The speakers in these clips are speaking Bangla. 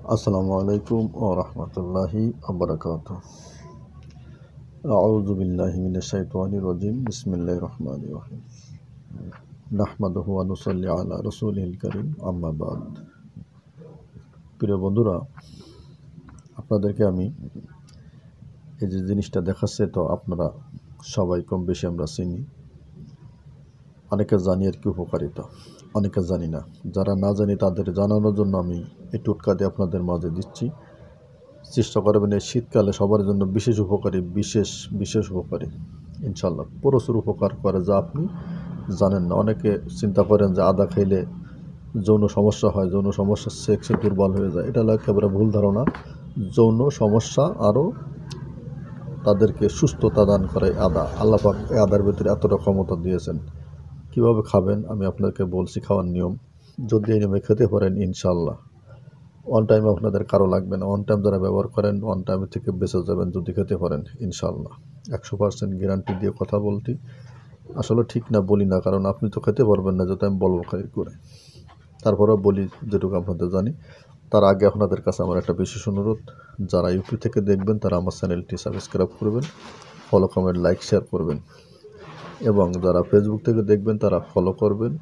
আসসালামু আলাইকুম ওয়া রাহমাতুল্লাহি ওয়া বারাকাতুহু। আউযু বিল্লাহি মিনাশ শাইতানির রাজিম। বিসমিল্লাহির রহমানির রহিম। নাহমাদুহু ওয়া নুসাল্লি আলা রাসূলিল কারীম, আম্মা বাদ। প্রিয় বন্ধুরা, আপনাদেরকে আমি এই যে জিনিসটা দেখাচ্ছে, তো আপনারা সবাই কম বেশি আমরা চিনি। অনেকে জানি আর কি উপকারিতা, অনেকে জানি না। যারা না জানি তাদের জানানোর জন্য আমি এই টোটকাটি আপনাদের মাঝে দিচ্ছি। চেষ্টা করবেন এই শীতকালে সবার জন্য বিশেষ উপকারী, বিশেষ উপকারী। ইনশাল্লাহ প্রচুর উপকার করে, যা আপনি জানেন না। অনেকে চিন্তা করেন যে আদা খাইলে যৌন সমস্যা হয়, যৌন সমস্যা সেক্সে দুর্বল হয়ে যায়। এটা হলো একেবারে ভুল ধারণা। যৌন সমস্যা আরও তাদেরকে সুস্থতা দান করে আদা। আল্লাহ পাক এই আদার ভিতরে এতটা ক্ষমতা দিয়েছেন। কীভাবে খাবেন আমি আপনাকে বলছি, খাওয়ার নিয়ম। যদি এই নিয়মে খেতে পারেন ইনশাল্লাহ ওয়ান টাইম আপনাদের কারো লাগবে না। ওয়ান টাইম যারা ব্যবহার করেন ওয়ান টাইম থেকে বেঁচে যাবেন যদি খেতে পারেন ইনশাল্লাহ। 100% গ্যারান্টি দিয়ে কথা বলছি। আসলে ঠিক না বলি না, কারণ আপনি তো খেতে পারবেন না যেটা আমি বলবো খাই করে। তারপরেও বলি যেটুকু আপনাদের জানি। তার আগে আপনাদের কাছে আমার একটা বিশেষ অনুরোধ, যারা ইউটিউব থেকে দেখবেন তারা আমার চ্যানেলটি সাবস্ক্রাইব করবেন, ফলো, কমেন্ট, লাইক, শেয়ার করবেন। এবং যারা ফেসবুক থেকে দেখবেন তারা ফলো করবেন।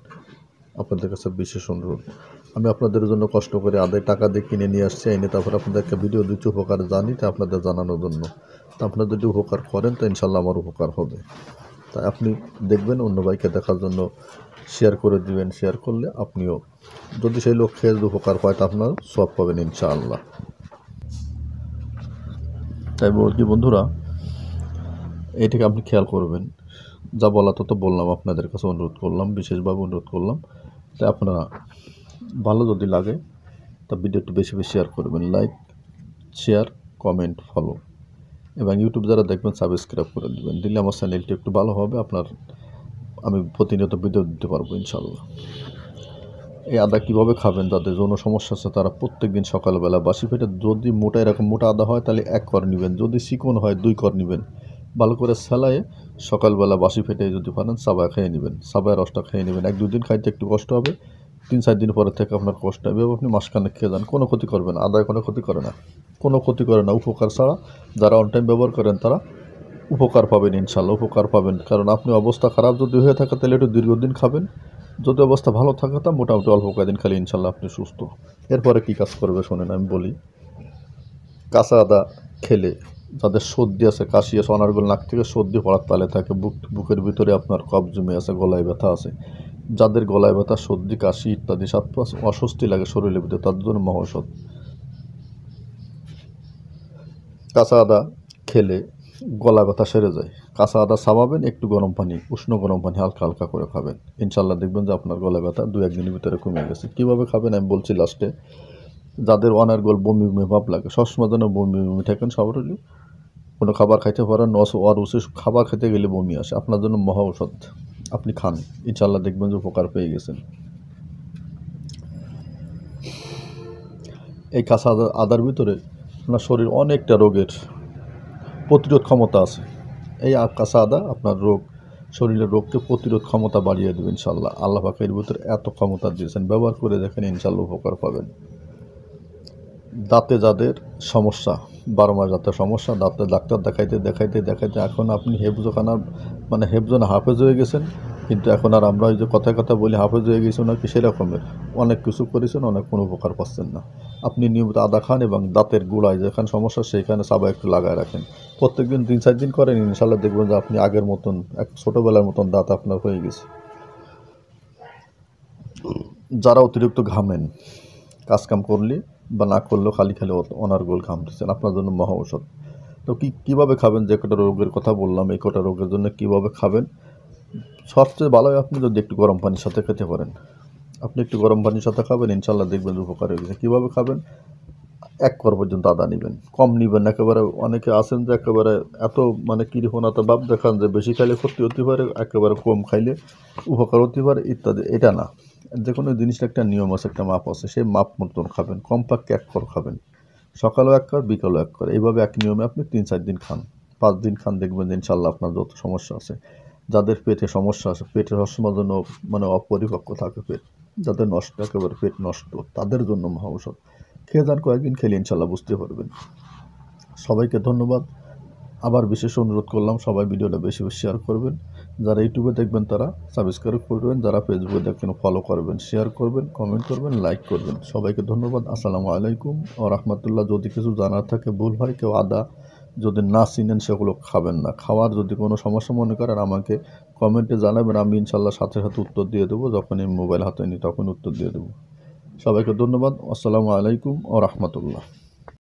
আপনাদের কাছে বিশেষ অনুরোধ। আমি আপনাদের জন্য কষ্ট করে আদায় টাকা দিয়ে কিনে নিয়ে আসছি, এনে তারপর আপনাদেরকে ভিডিও দিচ্ছি উপকার জানি, তা আপনাদের জানানোর জন্য। তা আপনারা যদি উপকার করেন তো ইনশাল্লাহ আমার উপকার হবে। তাই আপনি দেখবেন, অন্য ভাইকে দেখার জন্য শেয়ার করে দিবেন। শেয়ার করলে আপনিও যদি সেই লোক খেয়ে যদি উপকার পায় তা আপনার সব পাবেন ইনশাআল্লাহ। তাই বলছি বন্ধুরা, এইটাকে আপনি খেয়াল করবেন। যা বলা তো বললাম, আপনাদের কাছে অনুরোধ করলাম, বিশেষভাবে অনুরোধ করলাম। তাই আপনারা ভালো যদি লাগে তা ভিডিওটি বেশি বেশি শেয়ার করবেন। Like, share, comment, follow. এবং ইউটিউব যারা দেখবেন সাবস্ক্রাইব করে দেবেন। দিলে আমার চ্যানেলটি একটু ভালো হবে, আমি প্রতিনিয়ত ভিডিও দিতে পারবো ইনশাল্লাহ। এই আদা কীভাবে খাবেন? যাদের যৌন সমস্যা আছে তারা প্রত্যেক দিন সকালবেলা বাসি পেটে, যদি মোটা এরকম মোটা আদা হয় তাহলে 1 কর নেবেন, যদি চিকন হয় 2 কর নেবেন। ভালো করে সেলায়ে সকালবেলা বাসি পেটে যদি পারেন চাবায় খেয়ে নেবেন, চাবায় রসটা খেয়ে নেবেন। 1-2 দিন খাইতে একটু কষ্ট হবে, 3-4 দিন পরে থেকে আপনার কষ্ট হবে। আপনি মাসখানেক খেয়ে যান, কোনো ক্ষতি করবে না। আদায় কোনো ক্ষতি করে না, কোনো ক্ষতি করে না, উপকার ছাড়া। যারা অন টাইম ব্যবহার করেন তারা উপকার পাবেন ইনশাল্লাহ, উপকার পাবেন। কারণ আপনি অবস্থা খারাপ যদি হয়ে থাকে তাহলে একটু দীর্ঘদিন খাবেন, যদি অবস্থা ভালো থাকে তা মোটামুটি অল্প কয়েকদিন খালি ইনশাল্লাহ আপনি সুস্থ। এরপরে কী কাজ করবে শোনেন, আমি বলি। কাঁচা আদা খেলে যাদের সর্দি আছে, কাশি আছে, অনার্গল নাক থেকে সর্দি পড়ার তালে থাকে, বুকের ভিতরে আপনার কফ জমে আছে, গলায় ব্যথা আছে, যাদের গলায় ব্যথা, সর্দি, কাশি ইত্যাদি শ্বাস অস্বস্তি লাগে শরীরের ভিতরে, তাদের জন্য মহৌষধ। কাঁচা আদা খেলে গলা ব্যথা সেরে যায়। কাঁচা আদা চাবাবেন, একটু গরম পানি, উষ্ণ গরম পানি হালকা হালকা করে খাবেন। ইনশাল্লাহ দেখবেন যে আপনার গলা ব্যথা 2-1 দিনের ভিতরে কমে গেছে। কীভাবে খাবেন আমি বলছি লাস্টে। যাদের অনার্গল বমি বমি ভাব লাগে, সবসময় যেন বমি বমি থাকেন সবারই। কোনো খাবার খাইতে পারেন, আর উচিত খাবার খেতে গেলে বমি আসে, আপনার জন্য মহা ঔষধ। আপনি খান, ইনশাল্লাহ দেখবেন যে উপকার পেয়ে গেছেন। এই কাঁচা আদার ভিতরে আপনার শরীর অনেকটা রোগের প্রতিরোধ ক্ষমতা আছে। এই কাঁচা আদা আপনার শরীরের রোগকে প্রতিরোধ ক্ষমতা বাড়িয়ে দেবে ইনশাল্লাহ। আল্লাহ পাক এর ভিতরে এত ক্ষমতা দিয়েছেন, ব্যবহার করে দেখেন ইনশাল্লাহ উপকার পাবেন। দাঁতে যাদের সমস্যা, 12 মাস দাঁতের সমস্যা, দাঁতে ডাক্তার দেখাইতে দেখাইতে দেখাইতে এখন আপনি হেফজোনা হাফেজ হয়ে গেছেন। কিন্তু এখন আর আমরা ওই যে কথায় কথা বলি হাফেজ হয়ে গেছি নাকি, সেরকমের অনেক কিছু করেছেন, অনেক কোনো উপকার পাচ্ছেন না। আপনি নিয়মিত আদা খান এবং দাঁতের গোড়ায় যেখানে সমস্যা সেইখানে চাবা একটু লাগায় রাখেন। প্রত্যেকদিন 3-4 দিন করেন, ইনশাল্লাহ দেখবেন যে আপনি আগের মতন, এক ছোটোবেলার মতন দাঁত আপনার হয়ে গেছে। যারা অতিরিক্ত ঘামেন, কাজকাম করলে বা না করলেও খালি খালি অনার্গল ঘামতেছেন, আপনার জন্য মহা ঔষধ। তো কীভাবে খাবেন? যে কটা রোগের কথা বললাম, এই কটা রোগের জন্য কীভাবে খাবেন, সবচেয়ে ভালো হয় আপনি যদি একটু গরম পানির সাথে খেতে পারেন। আপনি একটু গরম পানির সাথে খাবেন, ইনশাল্লাহ দেখবেন উপকার হয়ে গেছে। কীভাবে খাবেন? 1 কর পর্যন্ত আদা নেবেন, কম নেবেন একেবারে। অনেকে আছেন যে একেবারে এত কৃপণতা ভাব দেখান যে বেশি খাইলে ক্ষতি হতে পারে, একেবারে কম খাইলে উপকার হতে পারে ইত্যাদি। এটা না, যে কোনো জিনিসটা একটা নিয়ম আছে, একটা মাপ আছে, সেই মাপ মতন খাবেন। কমপক্ষে 1 কর খাবেন, সকালেও 1 কর, বিকালেও 1 কর। এইভাবে এক নিয়মে আপনি 3-4 দিন খান, 5 দিন খান, দেখবেন যে ইনশাল্লাহ আপনার যত সমস্যা আছে। যাদের পেটে সমস্যা আছে, পেটের সবসময়ের জন্য অপরিপক্ক থাকে পেট, যাদের নষ্ট, একেবারে পেট নষ্ট, তাদের জন্য মহা ঔষধ। খেয়ে যান, কয়েকদিন খেলে ইনশাল্লাহ বুঝতে পারবেন। সবাইকে ধন্যবাদ। আবার বিশেষ অনুরোধ করলাম, সবাই ভিডিওটা বেশি বেশি শেয়ার করবেন। যারা ইউটিউবে দেখবেন তারা সাবস্ক্রাইব করবেন, যারা ফেসবুকে দেখবেন ফলো করবেন, শেয়ার করবেন, কমেন্ট করবেন, লাইক করবেন। সবাইকে ধন্যবাদ। আসসালামু আলাইকুম ও রাহমাতুল্লাহ। যদি কিছু জানার থাকে, ভুল হয়, কেউ আদা যদি না চিনেন সেগুলো খাবেন না। খাওয়ার যদি কোনো সমস্যা মনে করেন আমাকে কমেন্টে জানাবেন, আমি ইনশাল্লাহ সাথে সাথে উত্তর দিয়ে দেবো। যখনই মোবাইল হাতে নিই তখন উত্তর দিয়ে দেবো। সবাইকে ধন্যবাদ। আসসালামু আলাইকুম ও রাহমাতুল্লাহ।